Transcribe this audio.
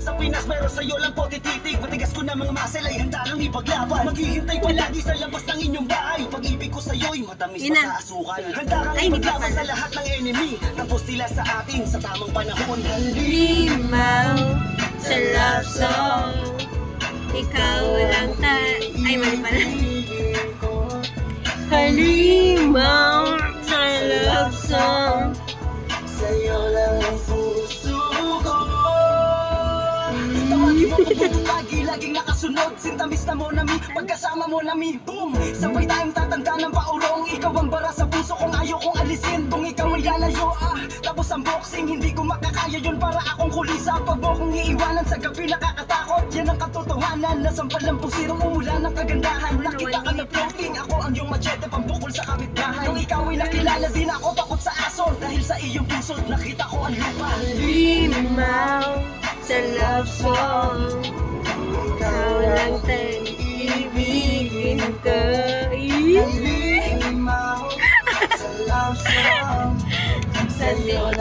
Sa Pinas meron sa'yo lang po tititig. Matigas ko na mga muscle ay handa lang ipaglaban. Maghihintay palagi sa labas ng inyong bahay. Pag-ibig ko sa'yo'y matamis pa sa asukal. Handa kang ipaglaban sa lahat ng enemy. Tapos sila sa atin sa tamang panahon. Halimaw sa love song, ikaw lang ay mali pala. Halimaw sa love song, sa'yo lang ang puso ko. Tawagin mo kung laging nakasunod. Sintamis na mo nami, pagkasama mo nami, boom! Sabay tayong tatanda ng paurong. Ikaw ang bara sa puso kong ayaw kong alisin. Kung ikaw ay lalayo, tapos ang boxing, hindi ko makakaya yun para akong kulisa. Pag mo kong iiwanan sa gabi nakakatakot. Yan ang katotohanan, nasampal ng pusirong umulan ng kagandahan. Nakita ka na floating, ako ang iyong machete pambukol sa kapitbahay. Nung ikaw ay nakilala din ako, takot sa aso. Dahil sa iyong puso, nakita ko ang lupa. halimaw sa love song, ikaw lang ibigin ko. Halimaw sa love song, sa'yo